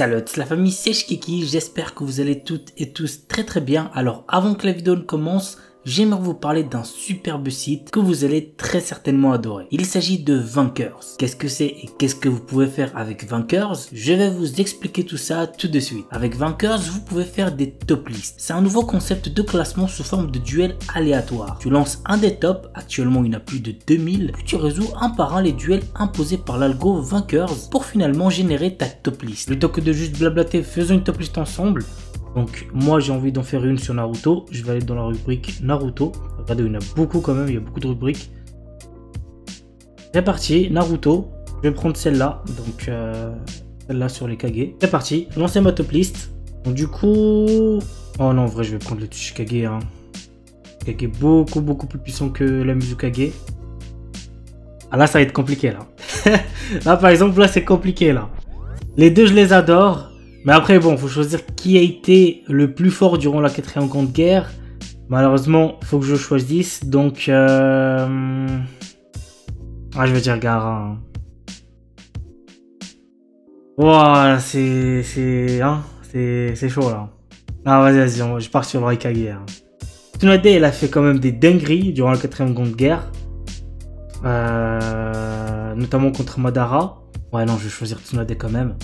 Salut la famille, c'est Shkiki, j'espère que vous allez toutes et tous très bien. Alors avant que la vidéo ne commence, j'aimerais vous parler d'un superbe site que vous allez très certainement adorer. Il s'agit de Vankers. Qu'est-ce que c'est et qu'est-ce que vous pouvez faire avec Vankers? Je vais vous expliquer tout ça tout de suite. Avec Vankers, vous pouvez faire des top lists. C'est un nouveau concept de classement sous forme de duel aléatoire. Tu lances un des tops, actuellement il y en a plus de 2000, puis tu résous un par un les duels imposés par l'algo Vankers pour finalement générer ta top list. Plutôt que de juste blablater, faisons une top list ensemble. Donc moi j'ai envie d'en faire une sur Naruto, je vais aller dans la rubrique Naruto. Regardez, il y en a beaucoup quand même, il y a beaucoup de rubriques. C'est parti, Naruto, je vais prendre celle-là, donc celle-là sur les Kage. C'est parti, lancer ma top list. Donc du coup... Oh non, en vrai je vais prendre le Tsuchikage. Hein. Kage beaucoup plus puissant que la Mizukage. Ah là ça va être compliqué là. Là par exemple là c'est compliqué là. Les deux je les adore. Mais après, bon, faut choisir qui a été le plus fort durant la 4e Grande Guerre. Malheureusement, faut que je choisisse. Donc, ah, je vais dire Gaara. Wow, c'est chaud là. Ah, vas-y, je pars sur le Raikage. Hein. Tsunade, elle a fait quand même des dingueries durant la 4e Grande Guerre. Notamment contre Madara. Ouais, non, je vais choisir Tsunade quand même.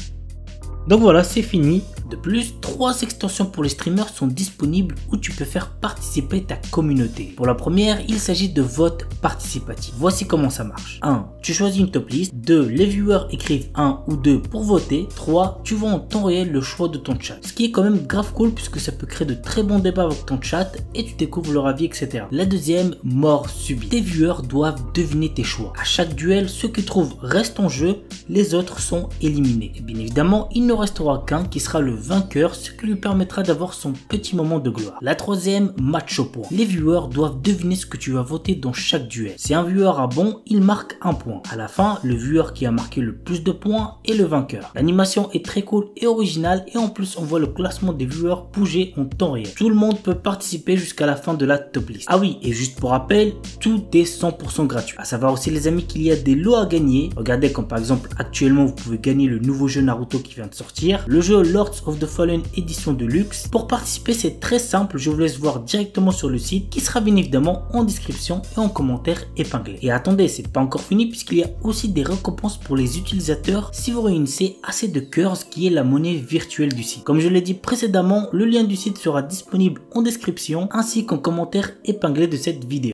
Donc voilà, c'est fini. De plus, 3 extensions pour les streamers sont disponibles où tu peux faire participer ta communauté. Pour la première, il s'agit de vote participatif. Voici comment ça marche. 1. Tu choisis une top list. 2. Les viewers écrivent 1 ou 2 pour voter. 3. Tu vois en temps réel le choix de ton chat. Ce qui est quand même grave cool puisque ça peut créer de très bons débats avec ton chat et tu découvres leur avis, etc. La deuxième, mort subite. Tes viewers doivent deviner tes choix. À chaque duel, ceux qui trouvent restent en jeu, les autres sont éliminés. Et bien évidemment, il ne restera qu'un qui sera le vainqueur, ce qui lui permettra d'avoir son petit moment de gloire. La troisième, match au point. Les viewers doivent deviner ce que tu vas voter dans chaque duel. Si un viewer a bon, il marque un point. À la fin, le viewer qui a marqué le plus de points est le vainqueur. L'animation est très cool et originale et en plus on voit le classement des viewers bouger en temps réel. Tout le monde peut participer jusqu'à la fin de la top list. Ah oui, et juste pour rappel, tout est 100% gratuit. À savoir aussi les amis qu'il y a des lots à gagner. Regardez comme par exemple actuellement vous pouvez gagner le nouveau jeu Naruto qui vient de sortir. Le jeu Lords of the Fallen édition de luxe. Pour participer c'est très simple, je vous laisse voir directement sur le site qui sera bien évidemment en description et en commentaire épinglé. Et attendez, c'est pas encore fini puisqu'il y a aussi des récompenses pour les utilisateurs si vous réunissez assez de cœurs qui est la monnaie virtuelle du site. Comme je l'ai dit précédemment, le lien du site sera disponible en description ainsi qu'en commentaire épinglé de cette vidéo.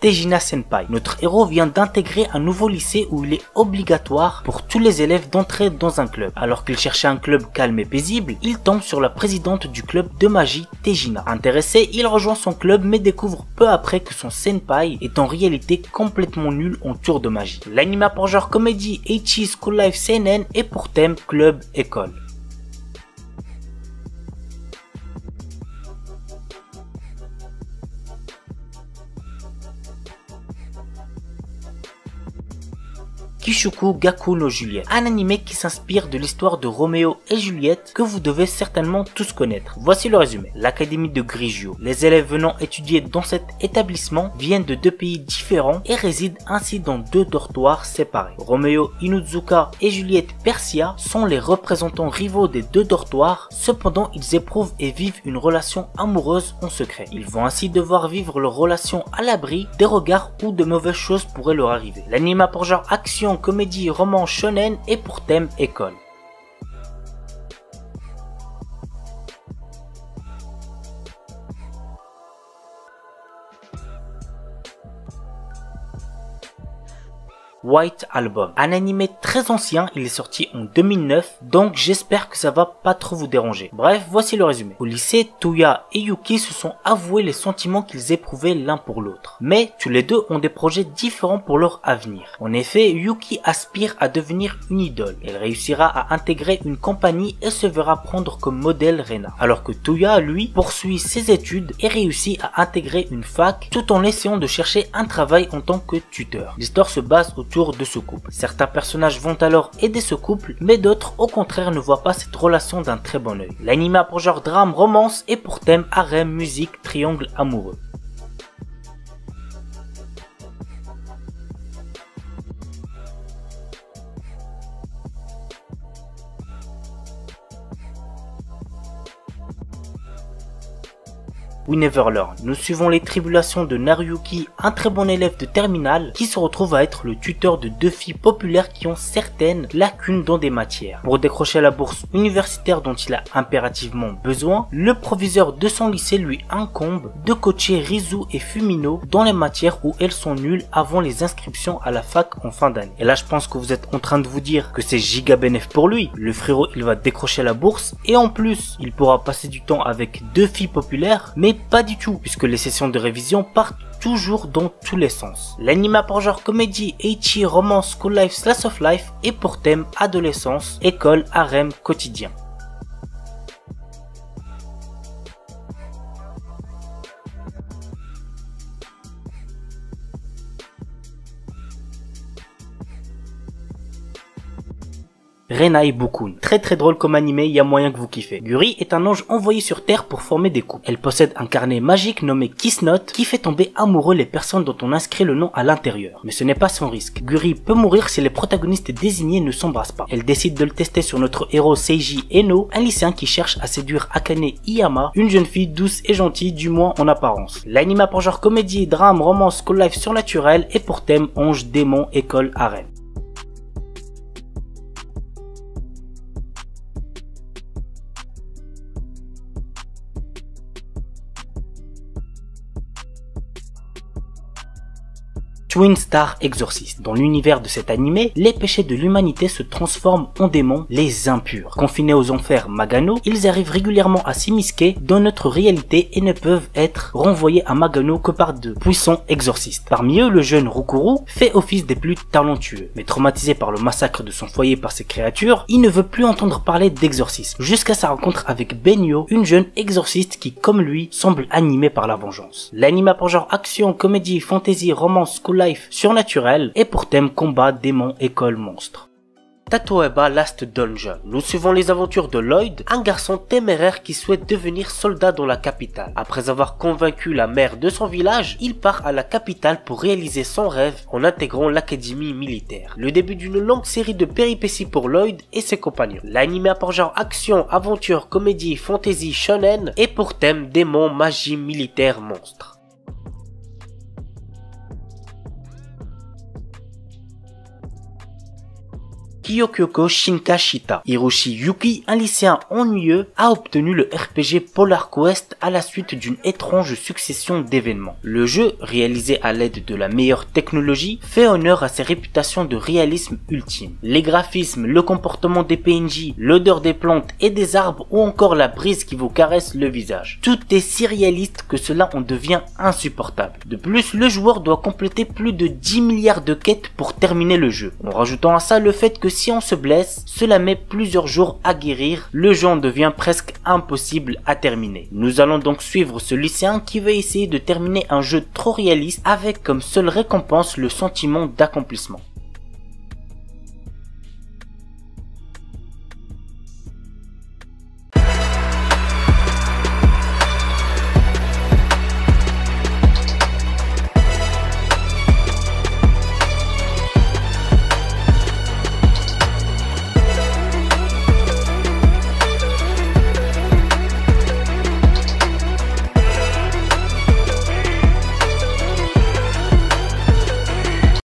Tejina Senpai. Notre héros vient d'intégrer un nouveau lycée où il est obligatoire pour tous les élèves d'entrer dans un club. Alors qu'il cherchait un club calme et paisible, il tombe sur la présidente du club de magie, Tejina. Intéressé, il rejoint son club mais découvre peu après que son senpai est en réalité complètement nul en tour de magie. L'anime a pour genre comédie Ecchi School Life Seinen et pour thème club école. Kishuku Gaku no Juliette, un animé qui s'inspire de l'histoire de Roméo et Juliette que vous devez certainement tous connaître. Voici le résumé. L'Académie de Grigio. Les élèves venant étudier dans cet établissement viennent de 2 pays différents et résident ainsi dans 2 dortoirs séparés. Roméo Inuzuka et Juliette Persia sont les représentants rivaux des 2 dortoirs, cependant ils éprouvent et vivent une relation amoureuse en secret. Ils vont ainsi devoir vivre leur relation à l'abri des regards où de mauvaises choses pourraient leur arriver. L'anime a pour genre action, comédie, roman, shonen et pour thème école. White Album, un animé très ancien, il est sorti en 2009, donc j'espère que ça va pas trop vous déranger. Bref, voici le résumé. Au lycée, Touya et Yuki se sont avoués les sentiments qu'ils éprouvaient l'un pour l'autre. Mais tous les deux ont des projets différents pour leur avenir. En effet, Yuki aspire à devenir une idole. Elle réussira à intégrer une compagnie et se verra prendre comme modèle Rena. Alors que Touya, lui, poursuit ses études et réussit à intégrer une fac tout en essayant de chercher un travail en tant que tuteur. L'histoire se base autour autour de ce couple. Certains personnages vont alors aider ce couple, mais d'autres au contraire ne voient pas cette relation d'un très bon œil. L'anime a pour genre drame, romance et pour thème harem, musique, triangle amoureux. We Never Learn. Nous suivons les tribulations de Naruyuki, un très bon élève de terminale, qui se retrouve à être le tuteur de deux filles populaires qui ont certaines lacunes dans des matières. Pour décrocher la bourse universitaire dont il a impérativement besoin, le proviseur de son lycée lui incombe de coacher Rizu et Fumino dans les matières où elles sont nulles avant les inscriptions à la fac en fin d'année. Et là je pense que vous êtes en train de vous dire que c'est giga bénéf pour lui. Le frérot il va décrocher la bourse et en plus il pourra passer du temps avec deux filles populaires, mais pas du tout, puisque les sessions de révision partent toujours dans tous les sens. L'anime a pour genre comédie, ecchi, romance, school life, slice of life et pour thème adolescence, école, harem, quotidien. Renai Bukun. Très drôle comme animé, il y a moyen que vous kiffez. Guri est un ange envoyé sur Terre pour former des couples. Elle possède un carnet magique nommé Kiss Note qui fait tomber amoureux les personnes dont on inscrit le nom à l'intérieur. Mais ce n'est pas sans risque. Guri peut mourir si les protagonistes désignés ne s'embrassent pas. Elle décide de le tester sur notre héros Seiji Eno, un lycéen qui cherche à séduire Akane Iyama, une jeune fille douce et gentille, du moins en apparence. L'anime a pour genre comédie, drame, romance, school life surnaturel et pour thème ange, démon, école, harem. Twin Star Exorcist. Dans l'univers de cet animé, les péchés de l'humanité se transforment en démons, les impurs. Confinés aux enfers Magano, ils arrivent régulièrement à s'immiscer dans notre réalité et ne peuvent être renvoyés à Magano que par de puissants exorcistes. Parmi eux, le jeune Rukuru fait office des plus talentueux. Mais traumatisé par le massacre de son foyer par ces créatures, il ne veut plus entendre parler d'exorcisme. Jusqu'à sa rencontre avec Benyo, une jeune exorciste qui, comme lui, semble animée par la vengeance. L'anime a pour genre action, comédie, fantasy, romance, school life, surnaturel et pour thème combat, démon, école, monstre. Tatoeba Last Dungeon. Nous suivons les aventures de Lloyd, un garçon téméraire qui souhaite devenir soldat dans la capitale. Après avoir convaincu la mère de son village, il part à la capitale pour réaliser son rêve en intégrant l'académie militaire. Le début d'une longue série de péripéties pour Lloyd et ses compagnons. L'anime a pour genre action, aventure, comédie, fantasy, shonen et pour thème démon, magie, militaire, monstre. Kyokyoko Shinkashita. Hiroshi Yuki, un lycéen ennuyeux, a obtenu le RPG Polar Quest à la suite d'une étrange succession d'événements. Le jeu, réalisé à l'aide de la meilleure technologie, fait honneur à ses réputations de réalisme ultime. Les graphismes, le comportement des PNJ, l'odeur des plantes et des arbres ou encore la brise qui vous caresse le visage. Tout est si réaliste que cela en devient insupportable. De plus, le joueur doit compléter plus de 10 milliards de quêtes pour terminer le jeu. En rajoutant à ça le fait que si on se blesse, cela met plusieurs jours à guérir, le jeu en devient presque impossible à terminer. Nous allons donc suivre ce lycéen qui veut essayer de terminer un jeu trop réaliste avec comme seule récompense le sentiment d'accomplissement.